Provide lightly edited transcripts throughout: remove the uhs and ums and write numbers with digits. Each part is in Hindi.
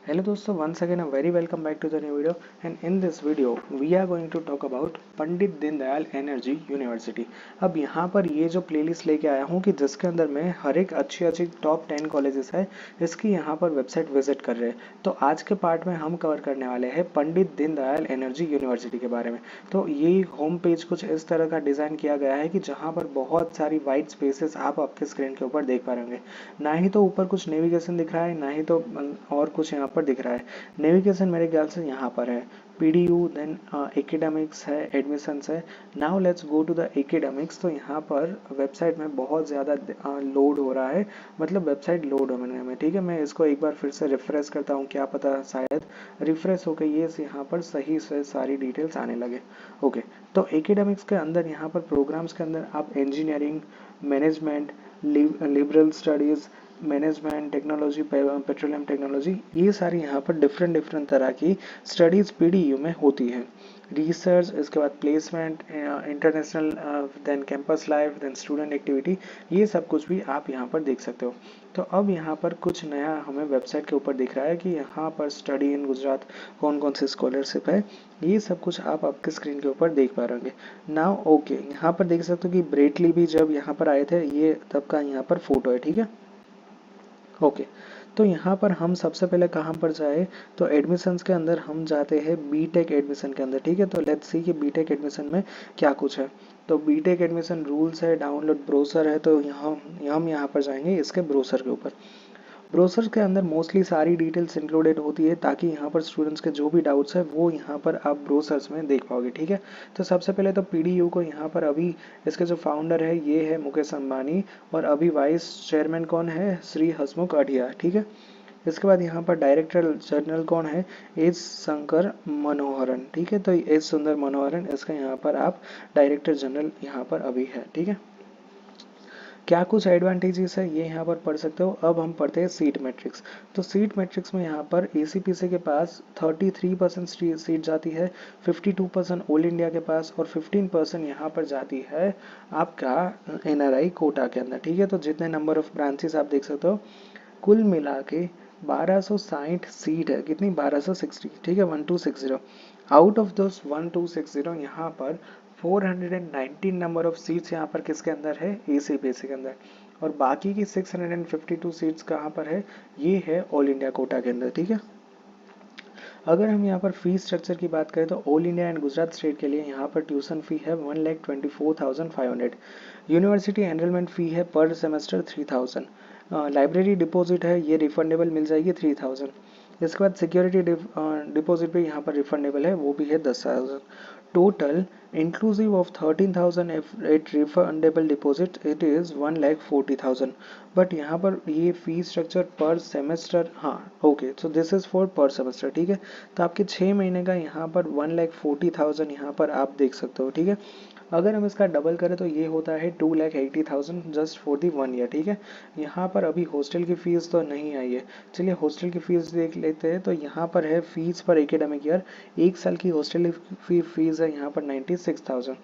Hello दोस्तों, once again a very welcome back to the new video, and in this video we are going to talk about Pandit Deendayal energy university. अब यहाँ पर ये जो प्लेलिस्ट लेके आया हूँ कि जिसके अंदर में हर एक अच्छी अच्छी टॉप 10 कॉलेजेस है, इसकी यहाँ पर वेबसाइट विजिट कर रहे हैं। तो आज के पार्ट में हम कवर करने वाले हैं पंडित दीनदयाल एनर्जी यूनिवर्सिटी के बारे में। तो ये होम पेज कुछ इस तरह का डिज़ाइन किया गया है कि जहाँ पर बहुत सारी वाइट स्पेसेस आप आपके स्क्रीन के ऊपर देख पा रहे होंगे। ना ही तो ऊपर कुछ नेविगेशन दिख रहा है, ना ही तो और कुछ यहाँ पर दिख रहा है। नेविगेशन मेरे ख्याल से यहाँ पर है, पीडीयू, देन एकेडमिक्स है, एडमिशंस है। Now let's go to the academics. तो यहाँ पर वेबसाइट में बहुत ज़्यादा लोड हो रहा है, मतलब वेबसाइट लोड होने में। ठीक है, मैं इसको एक बार फिर से रिफ्रेश करता हूँ, क्या पता शायद रिफ्रेश होकर ये यहाँ पर सही से सारी डिटेल्स आने लगे। ओके, तो एकेडमिक्स के अंदर यहाँ पर प्रोग्राम्स के अंदर आप engineering, management, liberal studies, management, technology, petroleum technology, ये सारी यहाँ पर डिफरेंट डिफरेंट तरह की स्टडीज़ पीडीयू में होती है। रिसर्च, इसके बाद placement, international, then campus life, then student activity, ये सब कुछ भी आप यहाँ पर देख सकते हो। तो अब यहाँ पर कुछ नया हमें वेबसाइट के ऊपर दिख रहा है कि यहाँ पर स्टडी इन गुजरात कौन कौन सी स्कॉलरशिप है, ये सब कुछ आप आपके स्क्रीन के ऊपर देख पा रहे होंगे। नाउ ओके, यहाँ पर देख सकते हो कि ब्रेटली भी जब यहाँ पर आए थे, ये तब का यहाँ पर फोटो है। ठीक है, ओके। तो यहाँ पर हम सबसे पहले कहाँ पर जाए, तो एडमिशन्स के अंदर हम जाते हैं बीटेक एडमिशन के अंदर। ठीक है, तो लेट्स सी कि बीटेक एडमिशन में क्या कुछ है। तो बीटेक एडमिशन रूल्स है, डाउनलोड ब्रोशर है। तो यहाँ हम यहाँ पर जाएंगे इसके ब्रोशर के ऊपर। ब्रोशर के अंदर मोस्टली सारी डिटेल्स इंक्लूडेड होती है, ताकि यहाँ पर स्टूडेंट्स के जो भी डाउट्स है वो यहाँ पर आप ब्रोशर्स में देख पाओगे। ठीक है, तो सबसे पहले तो पीडीयू को यहाँ पर अभी इसके जो फाउंडर है ये है मुकेश अंबानी, और अभी वाइस चेयरमैन कौन है, श्री हसमुख अढ़िया। ठीक है, इसके बाद यहाँ पर डायरेक्टर जनरल कौन है, एस शंकर मनोहरन। ठीक है, तो एस सुंदर मनोहरन, इसका यहाँ पर आप डायरेक्टर जनरल यहाँ पर अभी है। ठीक है, क्या कुछ एडवांटेजेस है ये यहाँ पर पढ़ सकते हो। अब हम पढ़ते हैं सीट मैट्रिक्स। तो सीट मैट्रिक्स में यहाँ पर एसीपीसी के पास 33% सीट जाती है, 52% ऑल इंडिया के पास, और 15% यहाँ पर जाती है आपका एनआरआई कोटा के अंदर। ठीक है, तो जितने नंबर ऑफ ब्रांचेस आप देख सकते हो, कुल मिला के 1260 सीट है। कितनी, 1260। ठीक है, 1260। आउट ऑफ दोस 1260 यहाँ पर 419 नंबर ऑफ सीट्स यहाँ पर किसके अंदर है, एसीपीएससी के अंदर। और बाकी की 652 सीट्स कहाँ पर है, ये है ऑल इंडिया कोटा के अंदर। ठीक है, अगर हम यहाँ पर फीस स्ट्रक्चर की बात करें तो all India and Gujarat state के लिए यहाँ पर ट्यूशन फी है 1,24,500। यूनिवर्सिटी एनरोलमेंट फी है पर सेमेस्टर 3,000। लाइब्रेरी डिपॉजिट है, ये रिफंडेबल मिल जाएगी 3,000। इसके बाद सिक्योरिटी डिपॉजिट भी यहाँ पर रिफंडेबल है, वो भी है 10,000। Total inclusive of 13,000 at refundable deposit, it is 1,40,000। But यहाँ पर ये फी स्ट्रक्चर पर सेमेस्टर, हाँ okay, so this is for per semester. ठीक है, तो आपके 6 महीने का यहाँ पर 1,40,000 यहाँ पर आप देख सकते हो। ठीक है, अगर हम इसका डबल करें तो ये होता है 2,80,000 जस्ट फॉर दी 1 ईयर। ठीक है, यहाँ पर अभी हॉस्टल की फीस तो नहीं आई है, चलिए हॉस्टल की फीस देख लेते हैं। तो यहाँ पर है फीस पर एकेडमिक ईयर, 1 साल की हॉस्टल फीस है यहाँ पर 96,000।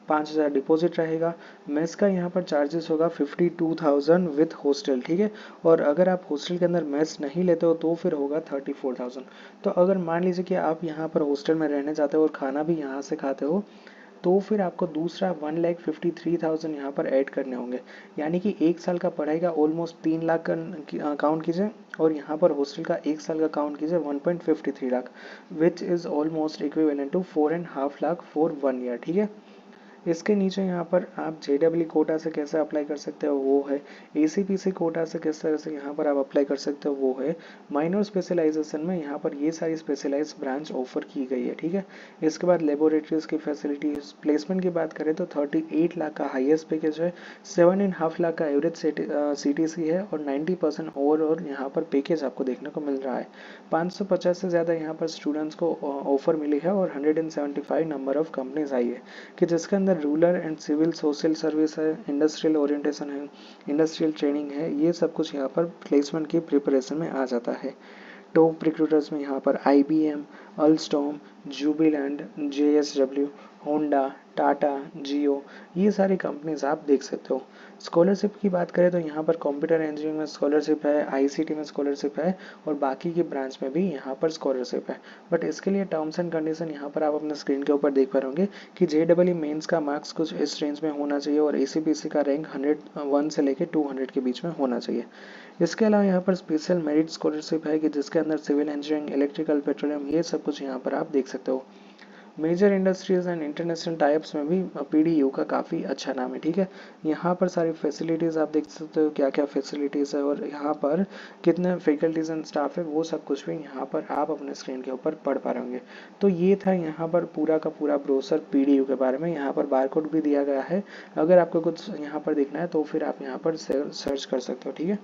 5,000 डिपॉजिट रहेगा। मेस का यहाँ पर चार्जेस होगा 52,000 विथ हॉस्टल। ठीक है, और अगर आप हॉस्टल के अंदर मेस नहीं लेते हो तो फिर होगा 34,000। तो अगर मान लीजिए कि आप यहाँ पर हॉस्टल में रहने जाते हो और खाना भी यहाँ से खाते हो, तो फिर आपको दूसरा 1,53,000 यहाँ पर ऐड करने होंगे। यानी कि 1 साल का पढ़ाई का ऑलमोस्ट 3 लाख का काउंट कीजिए, और यहाँ पर हॉस्टल का 1 साल का काउंट कीजिए 1.53 lakh, which is almost equivalent to 4.5 lakh for 1 year. ठीक है, इसके नीचे यहाँ पर आप जेडब्ल्यू कोटा से कैसे अप्लाई कर सकते हो वो है, एसीपीसी कोटा से किस तरह से यहाँ पर आप अप्लाई कर सकते हो वो है, माइनर स्पेशलाइजेशन में यहाँ पर ये सारी स्पेशलाइज ब्रांच ऑफर की गई है। ठीक है, इसके बाद लेबोरेटरीज की फैसिलिटीज, प्लेसमेंट की बात करें तो 38 लाख का हाईएस्ट पैकेज है, 7.5 लाख का एवरेज सीटीसी है, और 90% ओवरऑल यहाँ पर पैकेज आपको देखने को मिल रहा है। 550 से ज़्यादा यहाँ पर स्टूडेंट्स को ऑफर मिली है, और 175 नंबर ऑफ कंपनीज आई है, कि जिसके अंदर rural and civil social service है, इंडस्ट्रियल ओरिएंटेशन है, इंडस्ट्रियल ट्रेनिंग है, ये सब कुछ यहाँ पर प्लेसमेंट की प्रिपरेशन में आ जाता है। टॉप रिक्रूटर्स में यहाँ पर IBM, Alstom, Jubilant, JSW, Honda, Tata, Jio, ये सारी कंपनीज आप देख सकते हो। स्कॉलरशिप की बात करें तो यहाँ पर कंप्यूटर इंजीनियरिंग में स्कॉलरशिप है, आईसीटी में स्कॉलरशिप है और बाकी की ब्रांच में भी यहाँ पर स्कॉलरशिप है। बट इसके लिए टर्म्स एंड कंडीशन यहाँ पर आप अपने स्क्रीन के ऊपर देख पा रहे होंगे कि JEE मेंस का मार्क्स कुछ इस रेंज में होना चाहिए और ACPC का रैंक 101 से लेकर 200 के बीच में होना चाहिए। इसके अलावा यहाँ पर स्पेशल मेरिट स्कॉलरशिप है कि जिसके अंदर सिविल इंजीनियरिंग, इलेक्ट्रिकल, पेट्रोलियम ये सब कुछ यहाँ पर आप देख सकते हो। Major industries and international types में भी PDU का काफ़ी अच्छा नाम है। ठीक है, यहाँ पर सारी फैसिलिटीज़ आप देख सकते हो, क्या क्या फैसिलिटीज़ है और यहाँ पर कितने फैकल्टीज एंड स्टाफ है, वो सब कुछ भी यहाँ पर आप अपने स्क्रीन के ऊपर पढ़ पा रहे होंगे। तो ये था यहाँ पर पूरा का पूरा ब्रोशर PDU के बारे में। यहाँ पर बारकोड भी दिया गया है, अगर आपको कुछ यहाँ पर देखना है तो फिर आप यहाँ पर सर्च कर सकते हो। ठीक है,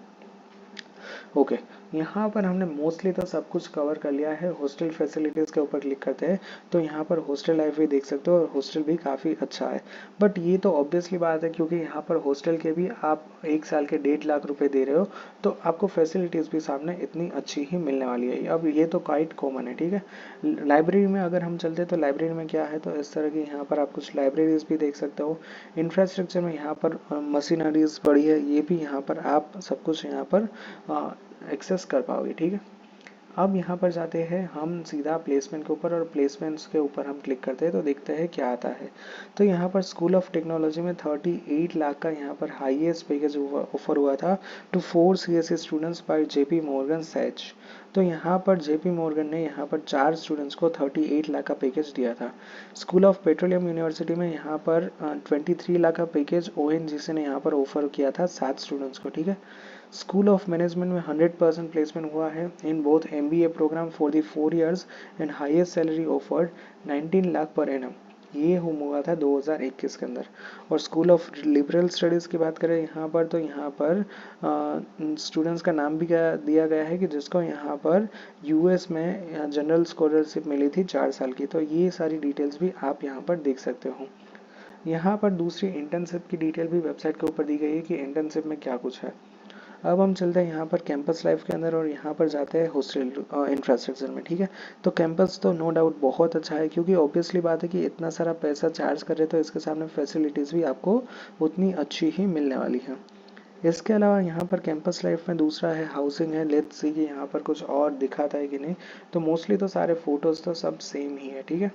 ओके यहाँ पर हमने मोस्टली तो सब कुछ कवर कर लिया है। हॉस्टल फैसिलिटीज़ के ऊपर क्लिक करते हैं तो यहाँ पर हॉस्टल लाइफ भी देख सकते हो और हॉस्टल भी काफ़ी अच्छा है। बट ये तो ऑब्वियसली बात है क्योंकि यहाँ पर हॉस्टल के भी आप 1 साल के 1.5 लाख रुपए दे रहे हो, तो आपको फैसिलिटीज़ भी सामने इतनी अच्छी ही मिलने वाली है। अब ये तो क्वाइट कॉमन है। ठीक है, लाइब्रेरी में अगर हम चलते तो लाइब्रेरी में क्या है, तो इस तरह की यहाँ पर आप कुछ लाइब्रेरीज भी देख सकते हो। इंफ्रास्ट्रक्चर में यहाँ पर मशीनरीज पड़ी है, ये भी यहाँ पर आप सब कुछ यहाँ पर एक्सेस कर पाओगे। ठीक है, अब यहाँ पर जाते हैं हम सीधा प्लेसमेंट के ऊपर और प्लेसमेंट्स के ऊपर हम क्लिक करते हैं तो देखते हैं क्या आता है। तो यहाँ पर स्कूल ऑफ टेक्नोलॉजी में 38 लाख का यहाँ पर हाईएस्ट पैकेज ऑफर हुआ था to 4 CSE students by JP Morgan Chase. तो यहाँ पर JP Morgan ने यहाँ पर 4 स्टूडेंट्स को 38 लाख का पैकेज दिया था। स्कूल ऑफ पेट्रोलियम यूनिवर्सिटी में यहाँ पर 23 लाख का पैकेज ONGC ने यहाँ पर ऑफर किया था 7 स्टूडेंट्स को। ठीक है, स्कूल ऑफ मैनेजमेंट में 100% प्लेसमेंट हुआ है in both MBA program for the 4 years and highest salary offered 19 lakh per annum. ये हुआ था 2021 के अंदर। और स्कूल ऑफ लिबरल स्टडीज़ की बात करें यहाँ पर तो यहाँ पर स्टूडेंट्स का नाम भी दिया गया है कि जिसको यहाँ पर US में जनरल स्कॉलरशिप मिली थी 4 साल की। तो ये सारी डिटेल्स भी आप यहाँ पर देख सकते हो। यहाँ पर दूसरी इंटर्नशिप की डिटेल भी वेबसाइट के ऊपर दी गई है कि इंटर्नशिप में क्या कुछ है। अब हम चलते हैं यहाँ पर कैंपस लाइफ के अंदर और यहाँ पर जाते हैं हॉस्टल इंफ्रास्ट्रक्चर में। ठीक है, तो कैंपस तो नो डाउट बहुत अच्छा है क्योंकि ऑब्वियसली बात है कि इतना सारा पैसा चार्ज कर रहे तो इसके सामने फैसिलिटीज़ भी आपको उतनी अच्छी ही मिलने वाली है। इसके अलावा यहाँ पर कैंपस लाइफ में दूसरा है हाउसिंग है। लेट्स सी कि यहाँ पर कुछ और दिखाता है कि नहीं। तो मोस्टली तो सारे फोटोज़ तो सब सेम ही है। ठीक है,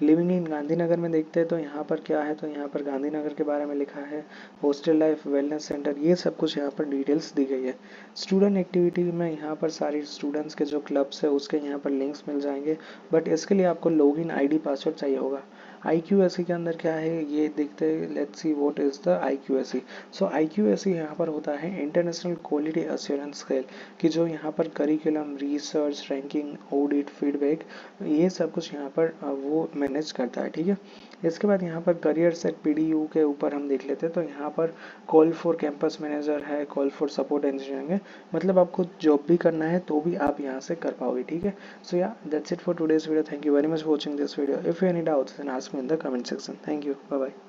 लिविंग इन गांधीनगर में देखते हैं तो यहाँ पर क्या है, तो यहाँ पर गांधीनगर के बारे में लिखा है। हॉस्टल लाइफ, वेलनेस सेंटर, ये सब कुछ यहाँ पर डिटेल्स दी गई है। स्टूडेंट एक्टिविटी में यहाँ पर सारी स्टूडेंट्स के जो क्लब्स है उसके यहाँ पर लिंक्स मिल जाएंगे, बट इसके लिए आपको लॉगिन ID पासवर्ड चाहिए होगा। IQSE के अंदर क्या है ये देखते हैं। Let's see what is the IQSE। So IQSE यहाँ पर होता है इंटरनेशनल क्वालिटी एश्योरेंस स्केल, कि जो यहाँ पर curriculum, research, ranking, audit, feedback ये सब कुछ यहाँ पर वो मैनेज करता है। ठीक है, इसके बाद यहाँ पर करियर सेट PDU के ऊपर हम देख लेते हैं। तो यहाँ पर कॉल फॉर कैंपस मैनेजर है, कॉल फॉर सपोर्ट इंजीनियरिंग है, मतलब आपको जॉब भी करना है तो भी आप यहाँ से कर पाओगे। ठीक है, सो या that's it for today's video. Thank you very much for watching this video. If you any doubts then ask me in the comment section. Thank you, bye bye.